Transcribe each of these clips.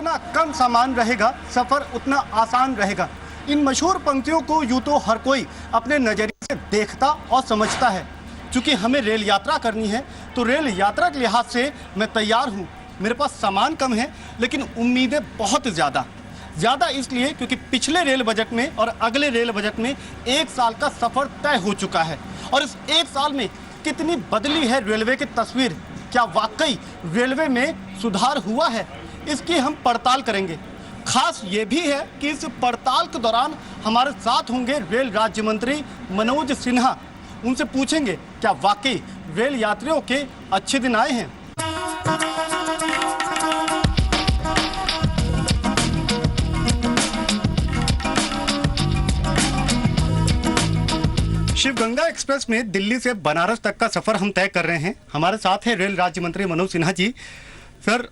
जितना कम सामान रहेगा सफर उतना आसान रहेगा। इन मशहूर पंक्तियों को यूं तो हर कोई अपने नजरिए से देखता और समझता है। चूंकि हमें रेल यात्रा करनी है तो रेल यात्रा के लिहाज से मैं तैयार हूं। मेरे पास सामान कम है लेकिन उम्मीदें बहुत ज़्यादा इसलिए क्योंकि पिछले रेल बजट में और अगले रेल बजट में 1 साल का सफ़र तय हो चुका है। और इस 1 साल में कितनी बदली है रेलवे की तस्वीर, क्या वाकई रेलवे में सुधार हुआ है, इसकी हम पड़ताल करेंगे। खास ये भी है कि इस पड़ताल के दौरान हमारे साथ होंगे रेल राज्य मंत्री मनोज सिन्हा। उनसे पूछेंगे क्या वाकई रेल यात्रियों के अच्छे दिन आए हैं। शिवगंगा एक्सप्रेस में दिल्ली से बनारस तक का सफर हम तय कर रहे हैं। हमारे साथ है रेल राज्य मंत्री मनोज सिन्हा जी। सर,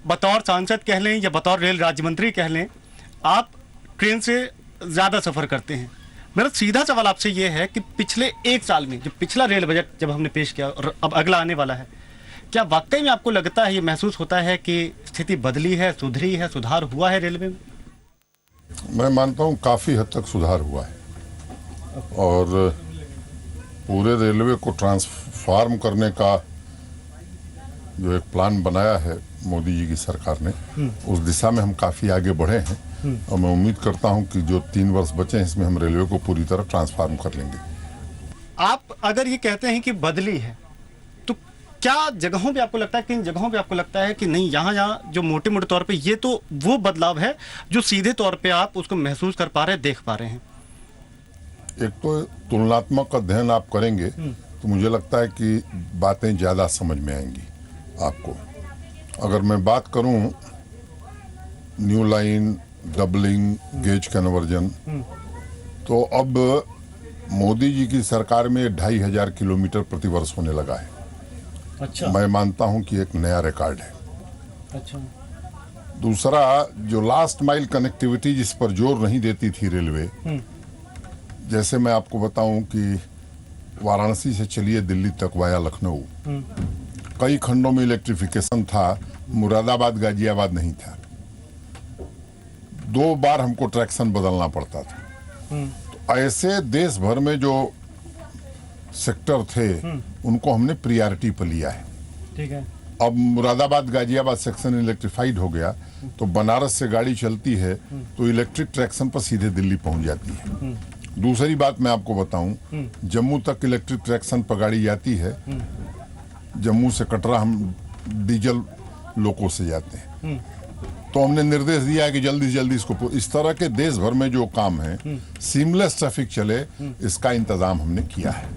बतौर सांसद कह लें या बतौर रेल राज्य मंत्री कह लें, आप ट्रेन से ज़्यादा सफ़र करते हैं। मेरा सीधा सवाल आपसे ये है कि पिछले 1 साल में जो पिछला रेल बजट जब हमने पेश किया और अब अगला आने वाला है, क्या वाकई में आपको लगता है, ये महसूस होता है कि स्थिति बदली है, सुधरी है, सुधार हुआ है रेलवे में? मैं मानता हूँ काफ़ी हद तक सुधार हुआ है और पूरे रेलवे को ट्रांसफॉर्म करने का जो एक प्लान बनाया है मोदी जी की सरकार ने, उस दिशा में हम काफ़ी आगे बढ़े हैं और मैं उम्मीद करता हूं कि जो 3 वर्ष बचे हैं इसमें हम रेलवे को पूरी तरह ट्रांसफॉर्म कर लेंगे। आप अगर ये कहते हैं कि बदली है तो क्या जगहों पे आपको लगता है, किन जगहों पे आपको लगता है कि नहीं, यहाँ जो मोटे मोटे तौर पे ये तो वो बदलाव है जो सीधे तौर पे आप उसको महसूस कर पा रहे हैं, देख पा रहे हैं? एक तो तुलनात्मक अध्ययन आप करेंगे तो मुझे लगता है कि बातें ज़्यादा समझ में आएंगी आपको। अगर मैं बात करूं new line, doubling, gauge conversion, तो अब मोदी जी की सरकार में 2500 किलोमीटर प्रति वर्ष होने लगा है। अच्छा। मैं मानता हूं कि एक नया रिकॉर्ड है। अच्छा। दूसरा, जो लास्ट माइल कनेक्टिविटी जिस पर जोर नहीं देती थी रेलवे, जैसे मैं आपको बताऊं कि वाराणसी से चलिए दिल्ली तक वाया लखनऊ, कई खंडों में इलेक्ट्रिफिकेशन था, मुरादाबाद गाजियाबाद नहीं था। 2 बार हमको ट्रैक्शन बदलना पड़ता था। तो ऐसे देश भर में जो सेक्टर थे उनको हमने प्रियॉरिटी पर लिया है। ठीक है। अब मुरादाबाद गाजियाबाद सेक्शन इलेक्ट्रिफाइड हो गया तो बनारस से गाड़ी चलती है तो इलेक्ट्रिक ट्रैक्शन पर सीधे दिल्ली पहुंच जाती है। दूसरी बात मैं आपको बताऊं, जम्मू तक इलेक्ट्रिक ट्रैक्शन पर गाड़ी जाती है। जम्मू से कटरा हम डीजल लोको से जाते हैं। तो हमने निर्देश दिया है कि जल्दी से जल्दी इसको, इस तरह के देश भर में जो काम है, सीमलेस ट्रैफिक चले, इसका इंतजाम हमने किया है।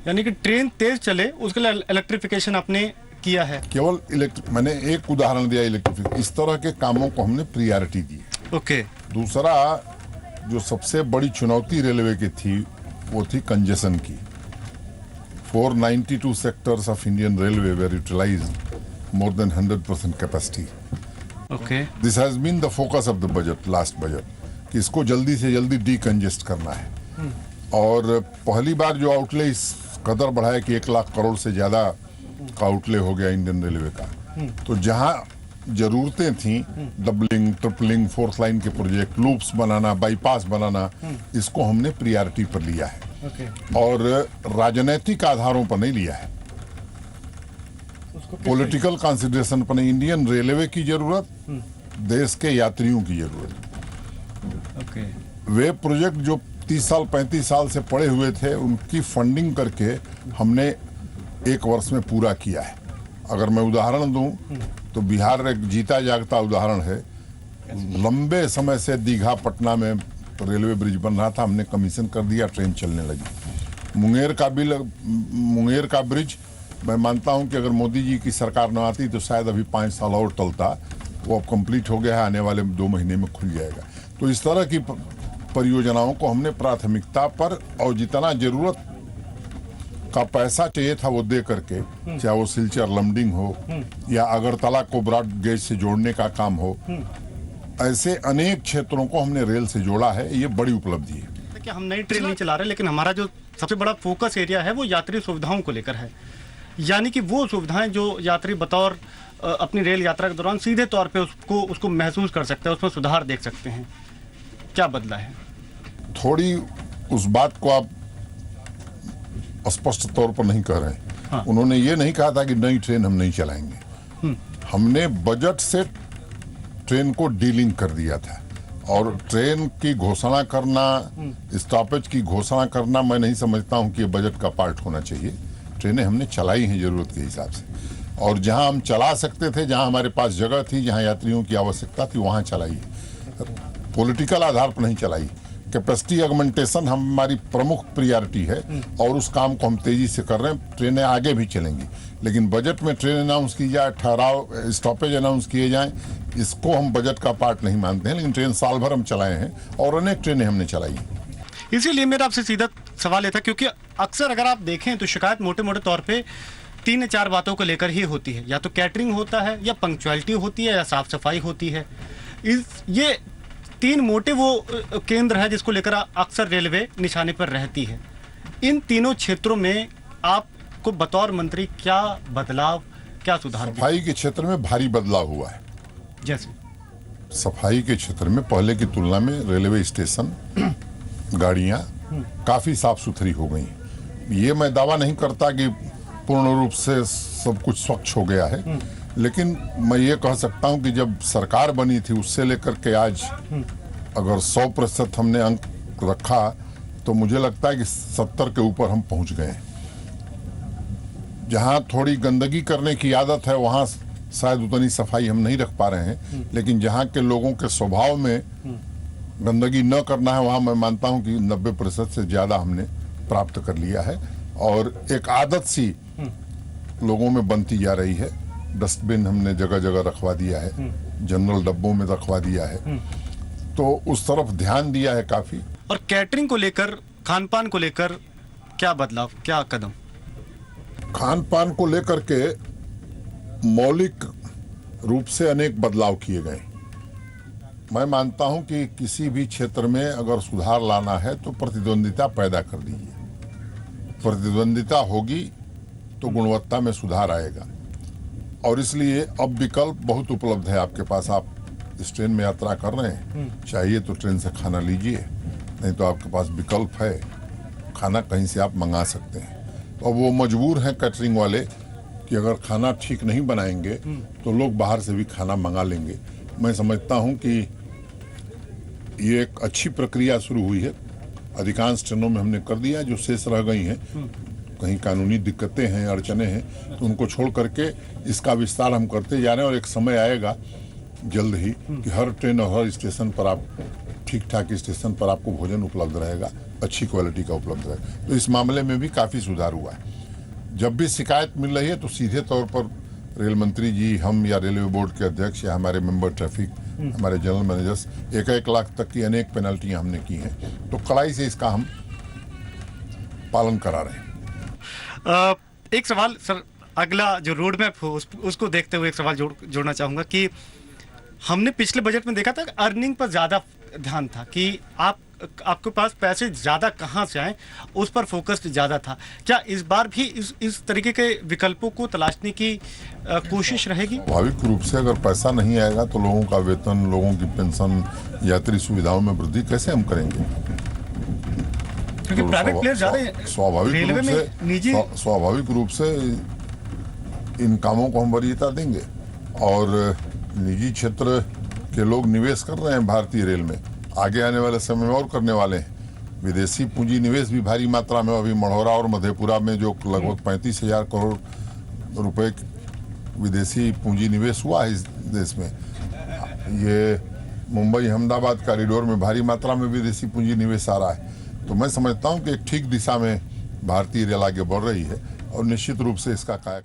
यानी कि ट्रेन तेज चले उसके लिए इलेक्ट्रिफिकेशन आपने किया है। केवल मैंने एक उदाहरण दिया इलेक्ट्रिफिक, इस तरह के कामों को हमने प्रियॉरिटी दी। ओके। दूसरा, जो सबसे बड़ी चुनौती रेलवे की थी वो थी कंजेशन की। 492 sectors of Indian railway were utilized more than 100% capacity. Okay. This has been the focus of the budget, last budget, कि इसको जल्दी से जल्दी डीकंजेस्ट करना है। और पहली बार जो आउटले इस कदर बढ़ा है कि 1 लाख करोड़ से ज्यादा का आउटले हो गया इंडियन रेलवे का। तो जहां जरूरतें थी, डबलिंग, ट्रिपलिंग, 4th लाइन के प्रोजेक्ट, लूप्स बनाना, बाईपास बनाना, इसको हमने प्रियॉरिटी पर लिया है। और राजनीतिक आधारों पर नहीं लिया है, पॉलिटिकल कंसिडरेशन पर नहीं। इंडियन रेलवे की जरूरत, देश के यात्रियों की जरूरत। वे प्रोजेक्ट जो 30 साल 35 साल से पड़े हुए थे उनकी फंडिंग करके हमने 1 वर्ष में पूरा किया है। अगर मैं उदाहरण दूं तो बिहार एक जीता जागता उदाहरण है। लंबे समय से दीघा पटना में रेलवे ब्रिज बन रहा था, हमने कमीशन कर दिया, ट्रेन चलने लगी। मुंगेर का ब्रिज, मैं मानता हूं कि अगर मोदी जी की सरकार न आती तो शायद अभी 5 साल और टलता। वो अब कंप्लीट हो गया है, आने वाले 2 महीने में खुल जाएगा। तो इस तरह की परियोजनाओं को हमने प्राथमिकता पर, और जितना जरूरत का पैसा चाहिए था वो दे करके, चाहे वो सिलचर लमडिंग हो या अगरतला को ब्रॉड गेज से जोड़ने का काम हो, ऐसे अनेक क्षेत्रों को हमने रेल से जोड़ा है। ये बड़ी उपलब्धि है। देखिए, हम नई ट्रेन नहीं चला रहे, लेकिन हमारा जो सबसे बड़ा फोकस एरिया है वो यात्री सुविधाओं को लेकर है। यानी कि वो सुविधाएं जो यात्री बतौर अपनी रेल यात्रा के दौरान सीधे तौर पे उसको महसूस कर सकते हैं, उसमें सुधार देख सकते हैं। क्या बदला है? थोड़ी उस बात को आप स्पष्ट तौर पर नहीं कह रहे हैं। हाँ। उन्होंने ये नहीं कहा था कि नई ट्रेन हम नहीं चलाएंगे। हमने बजट से ट्रेन को डीलिंक कर दिया था, और ट्रेन की घोषणा करना, स्टॉपेज की घोषणा करना, मैं नहीं समझता हूं कि ये बजट का पार्ट होना चाहिए। ट्रेनें हमने चलाई हैं जरूरत के हिसाब से, और जहां हम चला सकते थे, जहां हमारे पास जगह थी, जहां यात्रियों की आवश्यकता थी, वहां चलाई। पॉलिटिकल आधार पर नहीं चलाई। कैपेसिटी ऑगमेंटेशन हमारी प्रमुख प्रियॉरिटी है, और उस काम को हम तेजी से कर रहे हैं। ट्रेनें आगे भी चलेंगी, लेकिन बजट में ट्रेन अनाउंस की जाए, ठहराव स्टॉपेज अनाउंस किए जाएं, इसको हम बजट का पार्ट नहीं मानते हैं। लेकिन ट्रेन साल भर हम चलाए हैं, और अनेक ट्रेनें हमने चलाई। इसीलिए मेरा आपसे सीधा सवाल ये था, क्योंकि अक्सर अगर आप देखें तो शिकायत मोटे मोटे तौर पे 3 या 4 बातों को लेकर ही होती है। या तो कैटरिंग होता है, या पंक्चुअलिटी होती है, या साफ सफाई होती है। ये 3 मोटे वो केंद्र है जिसको लेकर अक्सर रेलवे निशाने पर रहती है। इन तीनों क्षेत्रों में आपको बतौर मंत्री क्या बदलाव, क्या सुधार? सफाई के क्षेत्र में भारी बदलाव हुआ है। जैसे सफाई के क्षेत्र में पहले की तुलना में रेलवे स्टेशन, गाड़ियां काफी साफ सुथरी हो गई। ये मैं दावा नहीं करता कि पूर्ण रूप से सब कुछ स्वच्छ हो गया है, लेकिन मैं ये कह सकता हूं कि जब सरकार बनी थी उससे लेकर के आज अगर 100% हमने अंक रखा, तो मुझे लगता है कि 70 के ऊपर हम पहुंच गए हैं। जहां थोड़ी गंदगी करने की आदत है, वहां शायद उतनी सफाई हम नहीं रख पा रहे हैं, लेकिन जहां के लोगों के स्वभाव में गंदगी न करना है, वहां मैं मानता हूं कि 90% से ज्यादा हमने प्राप्त कर लिया है। और एक आदत सी लोगों में बनती जा रही है। डस्टबिन हमने जगह जगह रखवा दिया है, जनरल डब्बों में रखवा दिया है, तो उस तरफ ध्यान दिया है काफी। और कैटरिंग को लेकर, खान पान को लेकर क्या बदलाव, क्या कदम? खान पान को लेकर के मौलिक रूप से अनेक बदलाव किए गए। मैं मानता हूं कि किसी भी क्षेत्र में अगर सुधार लाना है तो प्रतिद्वंदिता पैदा कर दीजिए। प्रतिद्वंदिता होगी तो गुणवत्ता में सुधार आएगा, और इसलिए अब विकल्प बहुत उपलब्ध है आपके पास। आप इस ट्रेन में यात्रा कर रहे हैं, चाहिए तो ट्रेन से खाना लीजिए, नहीं तो आपके पास विकल्प है, खाना कहीं से आप मंगा सकते हैं। और वो मजबूर हैं कैटरिंग वाले कि अगर खाना ठीक नहीं बनाएंगे तो लोग बाहर से भी खाना मंगा लेंगे। मैं समझता हूं कि ये एक अच्छी प्रक्रिया शुरू हुई है। अधिकांश ट्रेनों में हमने कर दिया। जो शेष रह गई हैं, कहीं कानूनी दिक्कतें हैं, अड़चने हैं, तो उनको छोड़ करके इसका विस्तार हम करते जा रहे हैं। और एक समय आएगा जल्द ही कि हर ट्रेन और हर स्टेशन पर आप ठीक ठाक स्टेशन पर आपको भोजन उपलब्ध रहेगा, अच्छी क्वालिटी का उपलब्ध रहेगा। तो इस मामले में भी काफ़ी सुधार हुआ है। जब भी शिकायत मिल रही है तो सीधे तौर पर रेल मंत्री जी, हम या रेलवे बोर्ड के अध्यक्ष या हमारे मेंबर ट्रैफिक, हमारे जनरल मैनेजर्स, 1-1 लाख तक की अनेक पेनल्टियां हमने की हैं, तो कड़ाई से इसका हम पालन करा रहे हैं। एक सवाल सर, अगला जो रोड मैप हो उसको देखते हुए एक सवाल जोड़ना चाहूँगा कि हमने पिछले बजट में देखा था कि अर्निंग पर ज़्यादा ध्यान था, कि आपके पास पैसे ज़्यादा कहाँ से आए, उस पर फोकस ज़्यादा था। क्या इस बार भी इस तरीके के विकल्पों को तलाशने की कोशिश रहेगी? स्वाभाविक रूप से अगर पैसा नहीं आएगा तो लोगों का वेतन, लोगों की पेंशन, यात्री सुविधाओं में वृद्धि कैसे हम करेंगे? क्योंकि प्राइवेट प्लेयर ज़्यादा स्वाभाविक रूप से इन कामों को हम वरीयता देंगे। और निजी क्षेत्र के लोग निवेश कर रहे हैं भारतीय रेल में, आगे आने वाले समय में और करने वाले हैं। विदेशी पूंजी निवेश भी भारी मात्रा में अभी मढ़ौरा और मधेपुरा में जो लगभग 35,000 करोड़ रुपए विदेशी पूंजी निवेश हुआ है इस देश में। ये मुंबई अहमदाबाद कॉरिडोर में भारी मात्रा में विदेशी पूंजी निवेश आ रहा है। तो मैं समझता हूं कि एक ठीक दिशा में भारतीय रेल आगे बढ़ रही है, और निश्चित रूप से इसका काया